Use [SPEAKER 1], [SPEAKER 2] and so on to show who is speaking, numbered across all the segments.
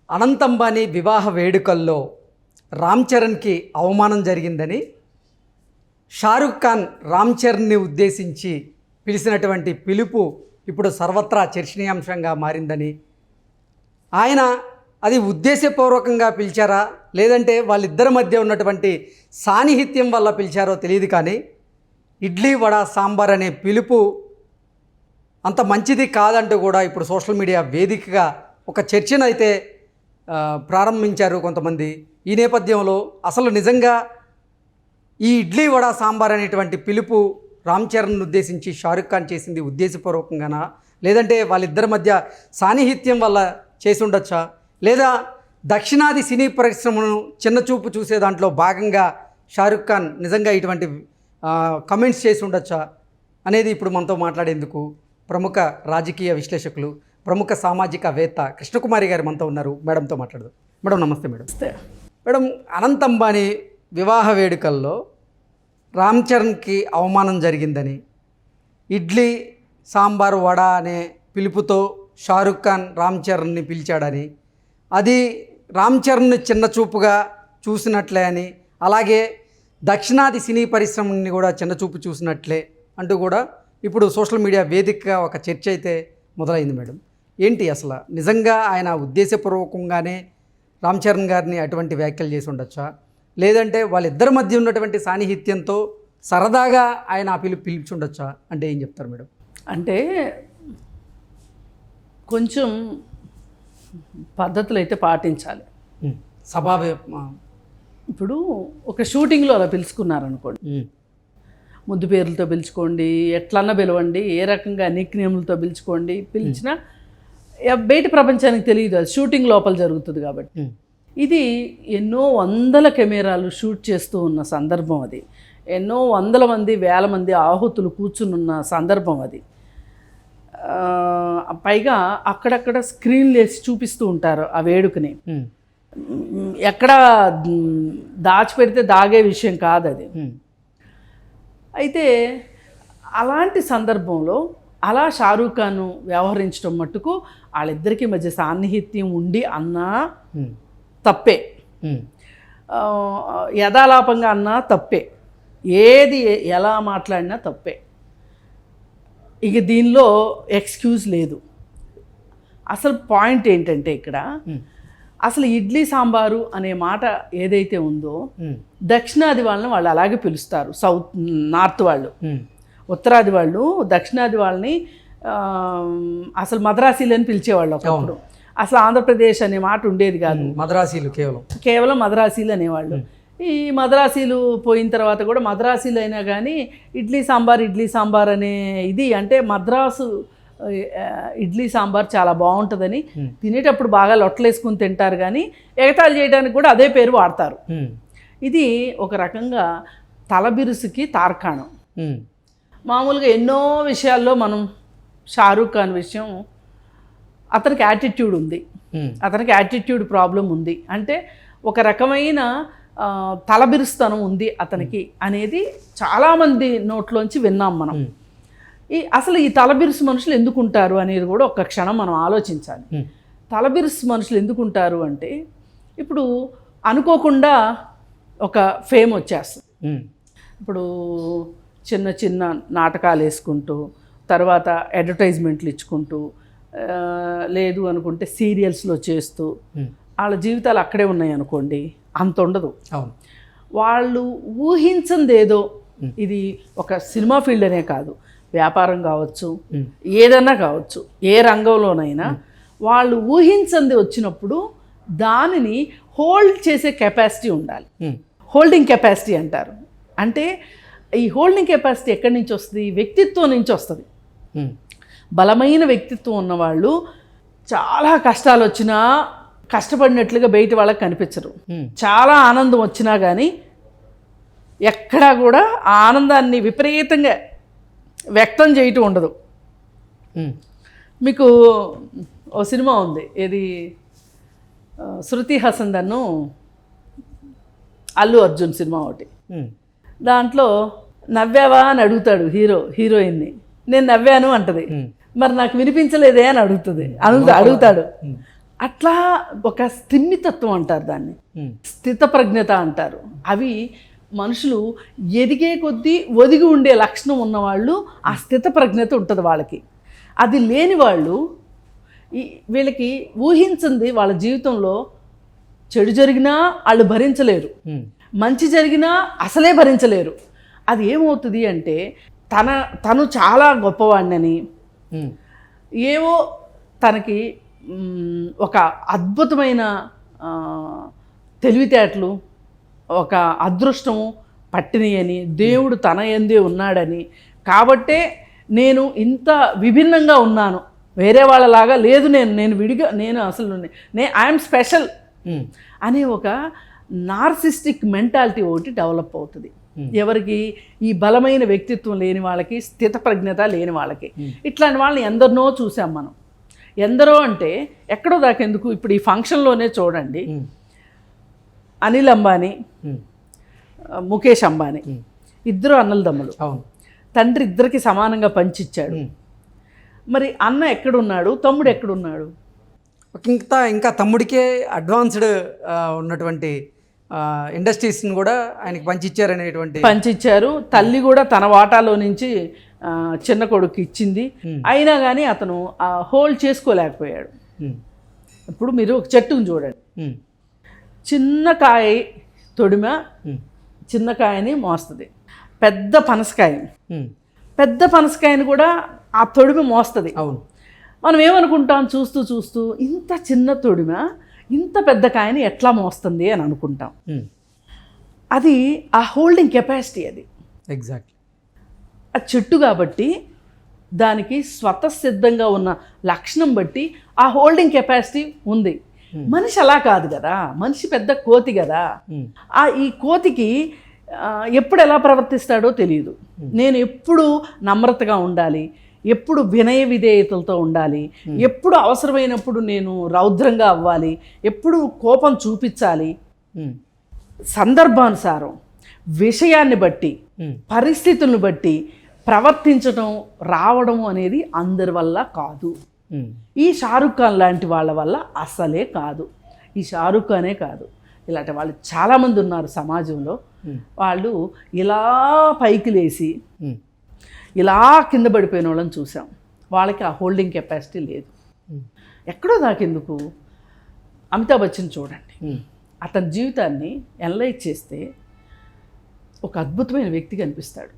[SPEAKER 1] అనంత్ అంబానీ వివాహ వేడుకల్లో రామ్ చరణ్కి అవమానం జరిగిందని షారుఖ్ ఖాన్ రామ్ చరణ్ని ఉద్దేశించి పిలిచినటువంటి పిలుపు ఇప్పుడు సర్వత్రా చర్చనీయాంశంగా మారిందని, ఆయన అది ఉద్దేశపూర్వకంగా పిలిచారా లేదంటే వాళ్ళిద్దరి మధ్య ఉన్నటువంటి సాన్నిహిత్యం వల్ల పిలిచారో తెలియదు, కానీ ఇడ్లీ వడ సాంబార్ అనే పిలుపు అంత మంచిది కాదంటూ కూడా ఇప్పుడు సోషల్ మీడియా వేదికగా ఒక చర్చను అయితే ప్రారంభించారు కొంతమంది. ఈ నేపథ్యంలో అసలు నిజంగా ఈ ఇడ్లీ వడ సాంబార్ అనేటువంటి పిలుపు రామ్ చరణ్ను ఉద్దేశించి షారుఖ్ ఖాన్ చేసింది ఉద్దేశపూర్వకంగానా, లేదంటే వాళ్ళిద్దరి మధ్య సాన్నిహిత్యం వల్ల చేసి ఉండొచ్చా, లేదా దక్షిణాది సినీ పరిశ్రమను చిన్నచూపు చూసే దాంట్లో భాగంగా షారుఖ్ ఖాన్ నిజంగా ఇటువంటి కమెంట్స్ చేసి ఉండొచ్చా అనేది ఇప్పుడు మనతో మాట్లాడేందుకు ప్రముఖ రాజకీయ విశ్లేషకులు, ప్రముఖ సామాజికవేత్త కృష్ణకుమారి గారు మనతో ఉన్నారు. మేడంతో మాట్లాడదాం. మేడం నమస్తే. మేడం అనంత్ అంబానీ వివాహ వేడుకల్లో రామ్ చరణ్కి అవమానం జరిగిందని, ఇడ్లీ సాంబార్ వడ అనే పిలుపుతో షారుఖ్ ఖాన్ రామ్ చరణ్ని పిలిచాడని, అది రామ్ చరణ్ని చిన్నచూపుగా చూసినట్లే అని, అలాగే దక్షిణాది సినీ పరిశ్రమని కూడా చిన్నచూపు చూసినట్లే అంటూ కూడా ఇప్పుడు సోషల్ మీడియా వేదికగా ఒక చర్చ అయితే మొదలైంది. మేడం ఏంటి అసలు నిజంగా ఆయన ఉద్దేశపూర్వకంగానే రామ్ చరణ్ గారిని అటువంటి వ్యాఖ్యలు చేసి ఉండొచ్చా, లేదంటే వాళ్ళిద్దరి మధ్య ఉన్నటువంటి సాన్నిహిత్యంతో సరదాగా ఆయన ఆ పిలిచి ఉండొచ్చా అంటే ఏం చెప్తారు మేడం?
[SPEAKER 2] అంటే కొంచెం పద్ధతులు అయితే పాటించాలి. ఇప్పుడు ఒక షూటింగ్లో అలా పిలుచుకున్నారనుకోండి, ముద్దు పేర్లతో పిలుచుకోండి, ఎట్లన్నా పిలవండి, ఏ రకంగా నిక్నేములతో పిలుచుకోండి, పిలిచినా బయట ప్రపంచానికి తెలియదు, అది షూటింగ్ లోపల జరుగుతుంది కాబట్టి. ఇది ఎన్నో వందల కెమెరాలు షూట్ చేస్తూ ఉన్న సందర్భం, అది ఎన్నో వందల మంది వేల మంది ఆహుతులు కూర్చునున్న సందర్భం అది. పైగా అక్కడక్కడ స్క్రీన్లు వేసి చూపిస్తూ ఉంటారు ఆ వేడుకని. ఎక్కడ దాచిపెడితే దాగే విషయం కాదు అది. అయితే అలాంటి సందర్భంలో అలా షారూఖ్ ఖాన్ వ్యవహరించడం మట్టుకు వాళ్ళిద్దరికీ మధ్య సాన్నిహిత్యం ఉండి అన్నా తప్పే, యథాలాపంగా అన్నా తప్పే, ఏది ఎలా మాట్లాడినా తప్పే. ఇక దీనిలో ఎక్స్క్యూజ్ లేదు. అసలు పాయింట్ ఏంటంటే ఇక్కడ అసలు ఇడ్లీ సాంబారు అనే మాట ఏదైతే ఉందో దక్షిణాది వాళ్ళని వాళ్ళు అలాగే పిలుస్తారు. నార్త్ వాళ్ళు, ఉత్తరాది వాళ్ళు దక్షిణాది వాళ్ళని అసలు మద్రాసీలు అని పిలిచేవాళ్ళు ఒకప్పుడు. అసలు ఆంధ్రప్రదేశ్ అనే మాట ఉండేది కాదు,
[SPEAKER 1] మద్రాసీలు
[SPEAKER 2] కేవలం మద్రాసీలు అనేవాళ్ళు. ఈ మద్రాసీలు పోయిన తర్వాత కూడా మద్రాసీలు అయినా కానీ ఇడ్లీ సాంబార్ అనే ఇది, అంటే మద్రాసు ఇడ్లీ సాంబార్ చాలా బాగుంటుందని తినేటప్పుడు బాగా లొట్టలేసుకుని తింటారు, కానీ ఎగతాళి చేయడానికి కూడా అదే పేరు వాడతారు. ఇది ఒక రకంగా తలబిరుసుకి తార్కాణం. మామూలుగా ఎన్నో విషయాల్లో మనం షారూఖ్ ఖాన్ విషయం, అతనికి యాటిట్యూడ్ ఉంది, అతనికి యాటిట్యూడ్ ప్రాబ్లం ఉంది, అంటే ఒక రకమైన తలబిరుస్తనం ఉంది అతనికి అనేది చాలామంది నోట్లోంచి విన్నాం మనం. అసలు ఈ తలబిరుసు మనుషులు ఎందుకు ఉంటారు అనేది కూడా ఒక్క క్షణం మనం ఆలోచించాలి. తలబిరుసు మనుషులు ఎందుకు ఉంటారు అంటే, ఇప్పుడు అనుకోకుండా ఒక ఫేమ్ వచ్చేస్తుంది. ఇప్పుడు చిన్న చిన్న నాటకాలు వేసుకుంటూ, తర్వాత అడ్వర్టైజ్మెంట్లు ఇచ్చుకుంటూ, లేదు అనుకుంటే సీరియల్స్లో చేస్తూ వాళ్ళ జీవితాలు అక్కడే ఉన్నాయి అనుకోండి, అంత ఉండదు. వాళ్ళు ఊహించింది ఏదో, ఇది ఒక సినిమా ఫీల్డ్ అనే కాదు, వ్యాపారం కావచ్చు, ఏదన్నా కావచ్చు, ఏ రంగంలోనైనా వాళ్ళు ఊహించింది వచ్చినప్పుడు దానిని హోల్డ్ చేసే కెపాసిటీ ఉండాలి. హోల్డింగ్ కెపాసిటీ అంటారు. అంటే ఈ హోల్డింగ్ కెపాసిటీ ఎక్కడి నుంచి వస్తుంది? వ్యక్తిత్వం నుంచి వస్తుంది. బలమైన వ్యక్తిత్వం ఉన్నవాళ్ళు చాలా కష్టాలు వచ్చినా కష్టపడినట్లుగా బయట వాళ్ళకి కనిపించరు. చాలా ఆనందం వచ్చినా కానీ ఎక్కడా కూడా ఆ ఆనందాన్ని విపరీతంగా వ్యక్తం చేయటం ఉండదు. మీకు ఓ సినిమా ఉంది, ఏది శృతి హాసన్ దన్ను అల్లు అర్జున్ సినిమా ఒకటి. దాంట్లో నవ్వావా అని అడుగుతాడు హీరోయిన్ని. నేను నవ్వాను అంటది. మరి నాకు వినిపించలేదే అని అడుగుతాడు. అట్లా ఒక స్థిమితత్వం అంటారు దాన్ని, స్థితప్రజ్ఞత అంటారు. అవి మనుషులు ఎదిగే కొద్దీ ఒదిగి ఉండే లక్షణం ఉన్నవాళ్ళు ఆ స్థితప్రజ్ఞత ఉంటుంది వాళ్ళకి. అది లేని వాళ్ళు వీళ్ళకి ఊహించింది వాళ్ళ జీవితంలో చెడు జరిగినా వాళ్ళు భరించలేరు, మంచి జరిగినా అసలే భరించలేరు. అది ఏమవుతుంది అంటే తను చాలా గొప్పవాడినని, ఏవో తనకి ఒక అద్భుతమైన తెలివితేటలు, ఒక అదృష్టము పట్టినయని, దేవుడు తన యందే ఉన్నాడని, కాబట్టే నేను ఇంత విభిన్నంగా ఉన్నాను, వేరే వాళ్ళలాగా లేదు, నేను విడిగా, నేను అసలు ఐఎమ్ స్పెషల్ అనే ఒక నార్సిస్టిక్ మెంటాలిటీ ఒకటి డెవలప్ అవుతుంది. ఎవరికి? ఈ బలమైన వ్యక్తిత్వం లేని వాళ్ళకి, స్థితప్రజ్ఞత లేని వాళ్ళకి. ఇట్లాంటి వాళ్ళని ఎందరినో చూసాం మనం. ఎందరో అంటే ఎక్కడో దాకెందుకు, ఇప్పుడు ఈ ఫంక్షన్లోనే చూడండి, అనిల్ అంబానీ, ముఖేష్ అంబానీ ఇద్దరు అన్నలదమ్ములు. తండ్రి ఇద్దరికి సమానంగా పంచిచ్చాడు. మరి అన్న ఎక్కడున్నాడు, తమ్ముడు ఎక్కడున్నాడు?
[SPEAKER 1] ఇంకా తమ్ముడికే అడ్వాన్స్డ్ ఉన్నటువంటి ఇండస్ట్రీస్ని కూడా ఆయనకి పంచిచ్చారు. తల్లి కూడా తన వాటాలో నుంచి చిన్న కొడుకు ఇచ్చింది. అయినా కానీ అతను హోల్డ్ చేసుకోలేకపోయాడు. ఇప్పుడు మీరు ఒక చెట్టును చూడండి, చిన్న కాయ తొడిమ చిన్న కాయని మోస్తుంది, పెద్ద పనసకాయని కూడా ఆ తొడిమ మోస్తుంది. అవును,
[SPEAKER 2] మనం ఏమనుకుంటాం, చూస్తూ చూస్తూ ఇంత చిన్న తొడిమ ఇంత పెద్ద కాయని ఎట్లా మోస్తుంది అని అనుకుంటాం. అది ఆ హోల్డింగ్ కెపాసిటీ, అది
[SPEAKER 1] ఎగ్జాక్ట్లీ
[SPEAKER 2] ఆ చెట్టు కాబట్టి దానికి స్వతసిద్ధంగా ఉన్న లక్షణం బట్టి ఆ హోల్డింగ్ కెపాసిటీ ఉంది. మనిషి అలా కాదు కదా, మనిషి పెద్ద కోతి కదా. ఈ కోతికి ఎప్పుడు ఎలా ప్రవర్తిస్తాడో తెలియదు. నేను ఎప్పుడు నమ్రతగా ఉండాలి, ఎప్పుడు వినయ విధేయతలతో ఉండాలి, ఎప్పుడు అవసరమైనప్పుడు నేను రౌద్రంగా అవ్వాలి, ఎప్పుడు కోపం చూపించాలి, సందర్భానుసారం విషయాన్ని బట్టి పరిస్థితులను బట్టి ప్రవర్తించడం రావడం అనేది అందరి వల్ల కాదు. ఈ షారుఖ్ ఖాన్ లాంటి వాళ్ళ వల్ల అసలే కాదు. ఈ షారుఖ్ ఖానే కాదు, ఇలాంటి వాళ్ళు చాలామంది ఉన్నారు సమాజంలో. వాళ్ళు ఇలా పైకి లేచి ఇలా కింద పడిపోయిన వాళ్ళని చూసాం. వాళ్ళకి ఆ హోల్డింగ్ కెపాసిటీ లేదు. ఎక్కడో దాకెందుకు, అమితాబ్ బచ్చన్ చూడండి, అతని జీవితాన్ని ఎనలైజ్ చేస్తే ఒక అద్భుతమైన వ్యక్తి కనిపిస్తాడు.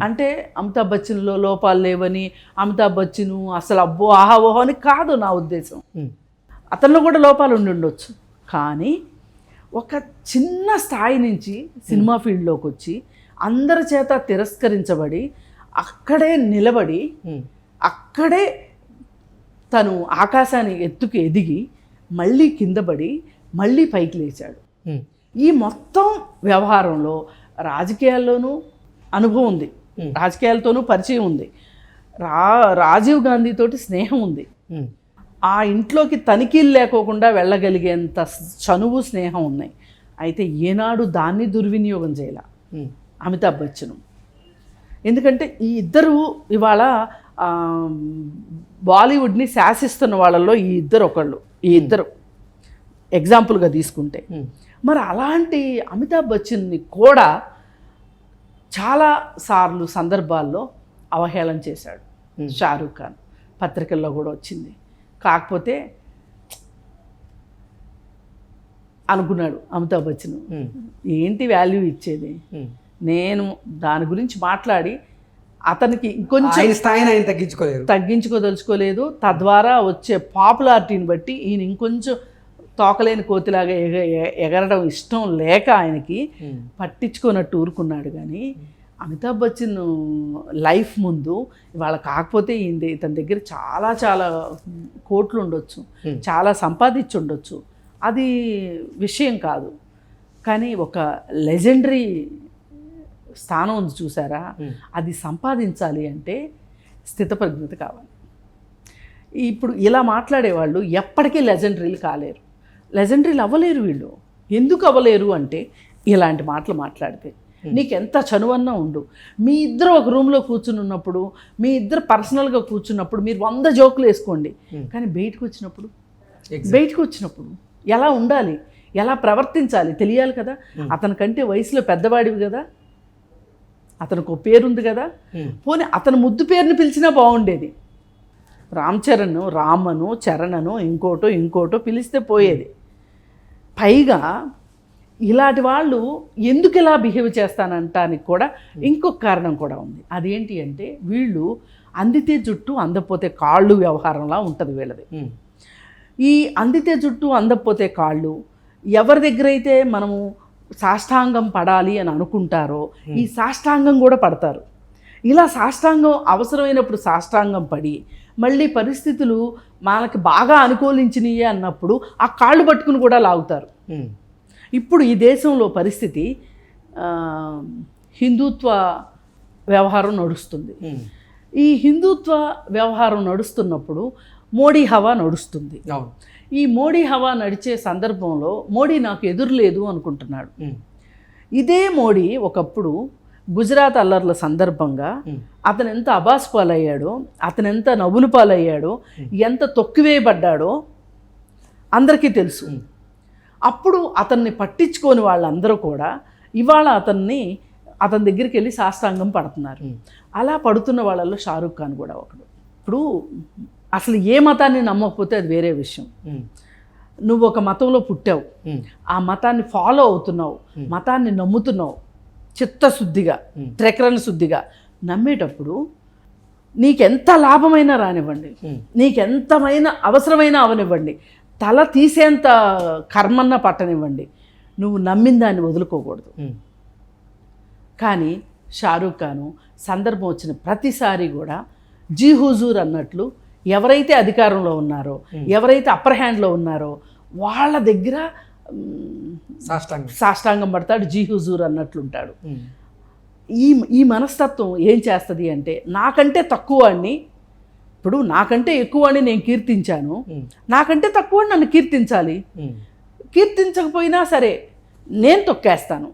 [SPEAKER 2] అంటే అమితాబ్ బచ్చన్లో లోపాలు లేవని, అమితాబ్ బచ్చన్ అసలు అబ్బో ఆహా ఓహో అని కాదు నా ఉద్దేశం. అతనిలో కూడా లోపాలు ఉండి ఉండొచ్చు, కానీ ఒక చిన్న స్థాయి నుంచి సినిమా ఫీల్డ్లోకి వచ్చి అందరి చేత తిరస్కరించబడి అక్కడే నిలబడి అక్కడే తను ఆకాశాన్ని ఎత్తుకు ఎదిగి మళ్ళీ కిందపడి మళ్ళీ పైకి లేచాడు. ఈ మొత్తం వ్యవహారంలో రాజకీయాల్లోనూ అనుభవం ఉంది, రాజకీయాలతోనూ పరిచయం ఉంది, రాజీవ్ గాంధీతోటి స్నేహం ఉంది, ఆ ఇంట్లోకి తనిఖీలు లేకోకుండా వెళ్ళగలిగేంత చనువు స్నేహం ఉన్నాయి. అయితే ఏనాడు దాన్ని దుర్వినియోగం చేయాల అమితాబ్ బచ్చన్. ఎందుకంటే ఈ ఇద్దరు ఇవాళ బాలీవుడ్ని శాసిస్తున్న వాళ్ళల్లో ఈ ఇద్దరు ఎగ్జాంపుల్గా తీసుకుంటే, మరి అలాంటి అమితాబ్ బచ్చన్ని కూడా చాలా సార్లు సందర్భాల్లో అవహేళన చేశాడు షారూఖ్ ఖాన్. పత్రికల్లో కూడా వచ్చింది. కాకపోతే అనుకున్నాడు అమితాబ్ బచ్చన్, ఏంటి వాల్యూ ఇచ్చేది, నేను దాని గురించి మాట్లాడి అతనికి ఇంకొంచెం
[SPEAKER 1] స్థాయిని ఆయన
[SPEAKER 2] తగ్గించుకోదలుచుకోలేదు. తద్వారా వచ్చే పాపులారిటీని బట్టి ఈయన ఇంకొంచెం తోకలేని కోతిలాగా ఎగరడం ఇష్టం లేక ఆయనకి పట్టించుకున్నట్టు ఊరుకున్నాడు. కానీ అమితాబ్ బచ్చన్ లైఫ్ ముందు ఇవాళ కాకపోతే ఇతని దగ్గర చాలా చాలా కోట్లు ఉండొచ్చు, చాలా సంపాదించి ఉండొచ్చు, అది విషయం కాదు. కానీ ఒక లెజెండరీ స్థానం ఉంది చూసారా, అది సంపాదించాలి అంటే స్థితప్రజ్ఞత కావాలి. ఇప్పుడు ఇలా మాట్లాడేవాళ్ళు ఎప్పటికీ లెజెండరీలు కాలేరు, లెజెండరీలు అవ్వలేరు. వీళ్ళు ఎందుకు అవ్వలేరు అంటే ఇలాంటి మాటలు మాట్లాడితే నీకు ఎంత చనువన్నా ఉండు. మీ ఇద్దరు ఒక రూమ్లో కూర్చుని ఉన్నప్పుడు, మీ ఇద్దరు పర్సనల్గా కూర్చున్నప్పుడు మీరు 100 జోకులు వేసుకోండి, కానీ బయటకు వచ్చినప్పుడు బయటకు వచ్చినప్పుడు ఎలా ఉండాలి, ఎలా ప్రవర్తించాలి తెలియాలి కదా. అతనికంటే వయసులో పెద్దవాడివి కదా, అతనికి ఒక పేరుంది కదా, పోనీ అతను ముద్దు పేరుని పిలిచినా బాగుండేది. రామ్ చరణ్, రామను, చరణను ఇంకోటో పిలిస్తే పోయేది. పైగా ఇలాంటి వాళ్ళు ఎందుకు ఇలా బిహేవ్ చేస్తానంటానికి కూడా ఇంకొక కారణం కూడా ఉంది. అదేంటి అంటే వీళ్ళు అందితే జుట్టు అందకపోతే కాళ్ళు వ్యవహారంలా ఉంటుంది వీళ్ళది. ఈ అందితే జుట్టు అందకపోతే కాళ్ళు ఎవరి దగ్గర అయితే మనము సాష్టాంగం పడాలి అని అనుకుంటారో ఈ సాష్టాంగం కూడా పడతారు. ఇలా సాష్టాంగం అవసరమైనప్పుడు సాష్టాంగం పడి మళ్ళీ పరిస్థితులు మనకి బాగా అనుకూలించినయే అన్నప్పుడు ఆ కాళ్ళు పట్టుకుని కూడా లాగుతారు. ఇప్పుడు ఈ దేశంలో పరిస్థితి హిందుత్వ వ్యవహారం నడుస్తుంది. ఈ హిందుత్వ వ్యవహారం నడుస్తున్నప్పుడు మోడీ హవా నడుస్తుంది. ఈ మోడీ హవా నడిచే సందర్భంలో మోడీ నాకు ఎదురులేదు అనుకుంటున్నాడు. ఇదే మోడీ ఒకప్పుడు గుజరాత్ అల్లర్ల సందర్భంగా అతను ఎంత అబాస్ పాలయ్యాడో, అతను ఎంత నవ్వులు పాలయ్యాడో, ఎంత తొక్కివేయబడ్డాడో అందరికీ తెలుసు. అప్పుడు అతన్ని పట్టించుకోని వాళ్ళందరూ కూడా ఇవాళ అతని దగ్గరికి వెళ్ళి సాష్టాంగం పడుతున్నారు. అలా పడుతున్న వాళ్ళల్లో షారూఖ్ ఖాన్ కూడా ఒకడు. ఇప్పుడు అసలు ఏ మతాన్ని నమ్మకపోతే అది వేరే విషయం. నువ్వు ఒక మతంలో పుట్టావు, ఆ మతాన్ని ఫాలో అవుతున్నావు, మతాన్ని నమ్ముతున్నావు, చిత్తశుద్ధిగా త్రికరణ శుద్ధిగా నమ్మేటప్పుడు నీకెంత లాభమైనా రానివ్వండి, నీకెంతమైన అవసరమైనా అవనివ్వండి, తల తీసేంత కర్మన్న పట్టనివ్వండి, నువ్వు నమ్మిన దాన్ని వదులుకోకూడదు. కానీ షారూఖ్ ఖాను సందర్భం వచ్చిన ప్రతిసారి కూడా జీ హుజూర్ అన్నట్లు ఎవరైతే అధికారంలో ఉన్నారో, ఎవరైతే అప్పర్ హ్యాండ్లో ఉన్నారో వాళ్ళ దగ్గర సాష్టాంగం పడతాడు, జీ హుజూర్ అన్నట్లుంటాడు. ఈ మనస్తత్వం ఏం చేస్తుంది అంటే నాకంటే తక్కువ వాడిని, ఇప్పుడు నాకంటే ఎక్కువ వాడిని నేను కీర్తించాను, నాకంటే తక్కువ నన్ను కీర్తించాలి, కీర్తించకపోయినా సరే నేను తొక్కేస్తాను,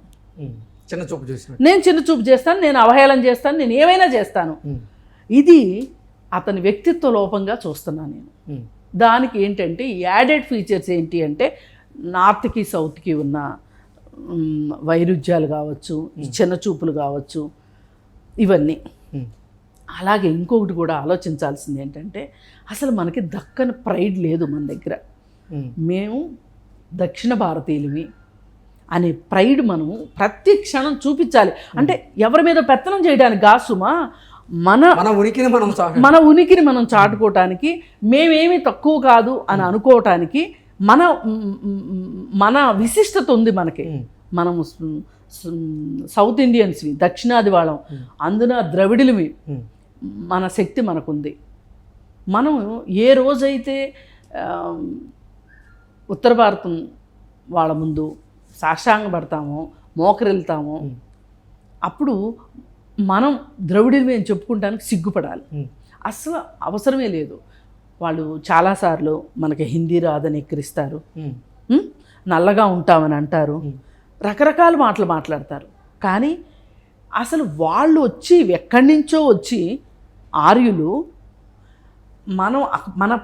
[SPEAKER 2] నేను చిన్న చూపు చేస్తాను, నేను అవహేళన చేస్తాను, నేను ఏమైనా చేస్తాను. ఇది అతని వ్యక్తిత్వ లోపంగా చూస్తున్నాను నేను. దానికి ఏంటంటే యాడెడ్ ఫీచర్స్ ఏంటి అంటే నార్త్కి సౌత్కి ఉన్న వైరుధ్యాలు కావచ్చు, చిన్న చూపులు కావచ్చు, ఇవన్నీ. అలాగే ఇంకొకటి కూడా ఆలోచించాల్సింది ఏంటంటే అసలు మనకి దక్కని ప్రైడ్ లేదు మన దగ్గర. మేము దక్షిణ భారతీయులమి అనే ప్రైడ్ మనము ప్రతి క్షణం చూపించాలి. అంటే ఎవరి మీద పెత్తనం చేయడానికి కాసుమా, మన ఉనికిని మనం చాటుకోవటానికి, మేమేమి తక్కువ కాదు అని అనుకోవటానికి మన విశిష్టత ఉంది మనకి. మనము సౌత్ ఇండియన్స్వి, దక్షిణాది వాళ్ళం, అందున ద్రవిడులవి, మన శక్తి మనకుంది. మనం ఏ రోజైతే ఉత్తర భారతం వాళ్ళ ముందు సాష్టాంగపడతామో, మోకరిల్తామో, అప్పుడు మనం ద్రవిడులమే అని చెప్పుకుంటానికి సిగ్గుపడాలి. అసలు అవసరమే లేదు. వాళ్ళు చాలాసార్లు మనకి హిందీ రాదని ఎక్కిరిస్తారు, నల్లగా ఉంటామని అంటారు, రకరకాల మాటలు మాట్లాడతారు. కానీ అసలు వాళ్ళు వచ్చి ఎక్కడి నుంచో వచ్చి ఆర్యులు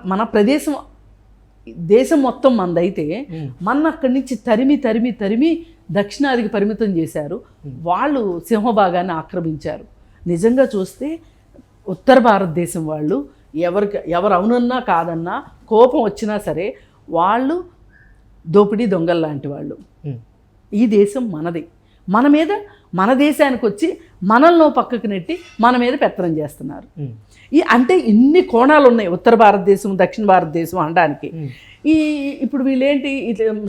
[SPEAKER 2] మన దేశం మొత్తం మనదైతే మన అక్కడి నుంచి తరిమి దక్షిణాదికి పరిమితం చేశారు. వాళ్ళు సింహభాగాన్ని ఆక్రమించారు. నిజంగా చూస్తే ఉత్తర భారతదేశం వాళ్ళు ఎవరు అవునన్నా కాదన్నా కోపం వచ్చినా సరే వాళ్ళు దోపిడీ దొంగలు లాంటి వాళ్ళు. ఈ దేశం మనది. మన దేశానికి వచ్చి మనల్ని పక్కకు నెట్టి మన మీద పెత్తనం చేస్తున్నారు. అంటే ఇన్ని కోణాలు ఉన్నాయి ఉత్తర భారతదేశం, దక్షిణ భారతదేశం అనడానికి. ఇప్పుడు వీళ్ళేంటి,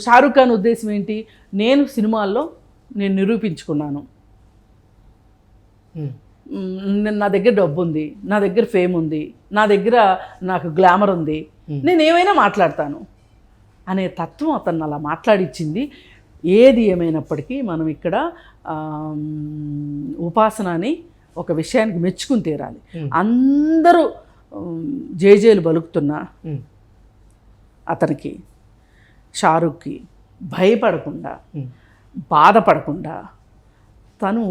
[SPEAKER 2] షారూఖ్ ఖాన్ ఉద్దేశం ఏంటి, నేను సినిమాల్లో నేను నిరూపించుకున్నాను, నా దగ్గర డబ్బు ఉంది, నా దగ్గర ఫేమ్ ఉంది, నాకు గ్లామర్ ఉంది, నేను ఏమైనా మాట్లాడతాను అనే తత్వం అతను అలా మాట్లాడిచ్చింది. ఏది ఏమైనప్పటికీ మనం ఇక్కడ ఉపాసనని ఒక విషయానికి మెచ్చుకుని తీరాలి. అందరూ జేజేలు బలుకుతున్నా అతనికి, షారూఖ్కి భయపడకుండా, బాధపడకుండా తను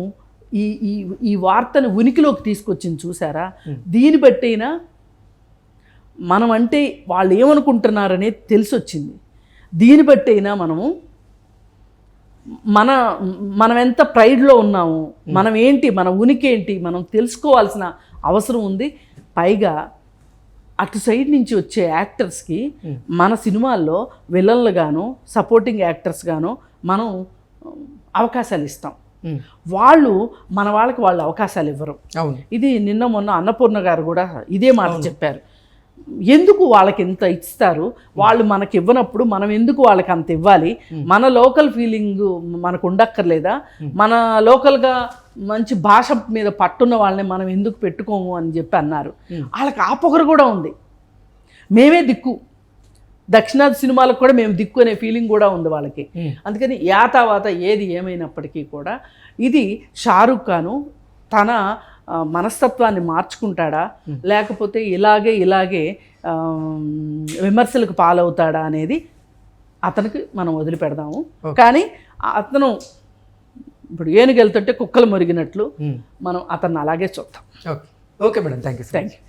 [SPEAKER 2] ఈ వార్తను ఉనికిలోకి తీసుకొచ్చింది చూసారా. దీన్ని బట్టైనా మనం అంటే వాళ్ళు ఏమనుకుంటున్నారనేది తెలిసి వచ్చింది. దీన్ని బట్టి అయినా మనం ఎంత ప్రైడ్లో ఉన్నాము, మనం ఏంటి, మన ఉనికి ఏంటి, మనం తెలుసుకోవాల్సిన అవసరం ఉంది. పైగా అటు సైడ్ నుంచి వచ్చే యాక్టర్స్కి మన సినిమాల్లో విలన్లు గాను సపోర్టింగ్ యాక్టర్స్ గాను మనం అవకాశాలు ఇస్తాం. వాళ్ళు మన వాళ్ళకి వాళ్ళు అవకాశాలు ఇవ్వరు.
[SPEAKER 1] అవును.
[SPEAKER 2] ఇది నిన్న మొన్న అన్నపూర్ణ గారు కూడా ఇదే మాట చెప్పారు. ఎందుకు వాళ్ళకి ఎంత ఇస్తారు, వాళ్ళు మనకి ఇవ్వనప్పుడు మనం ఎందుకు వాళ్ళకి అంత ఇవ్వాలి, మన లోకల్ ఫీలింగ్ మనకు ఉండక్కర్లేదా, మన లోకల్గా మంచి భాష మీద పట్టున్న వాళ్ళని మనం ఎందుకు పెట్టుకోము అని చెప్పి అన్నారు. వాళ్ళకి ఆ పొగరు కూడా ఉంది, మేమే దిక్కు, దక్షిణాది సినిమాలకు కూడా మేము దిక్కు అనే ఫీలింగ్ కూడా ఉంది వాళ్ళకి. అందుకని యాతావాత ఏది ఏమైనప్పటికీ కూడా ఇది షారుఖ్ ఖాను తన మనస్తత్వాన్ని మార్చుకుంటాడా లేకపోతే ఇలాగే విమర్శలకు పాలవుతాడా అనేది అతనికి మనం వదిలిపెడదాము. కానీ అతను ఇప్పుడు ఏనుగు వెళ్తుంటే కుక్కలు మురిగినట్లు మనం అతన్ని అలాగే చూద్దాం.
[SPEAKER 1] Okay madam, thank you.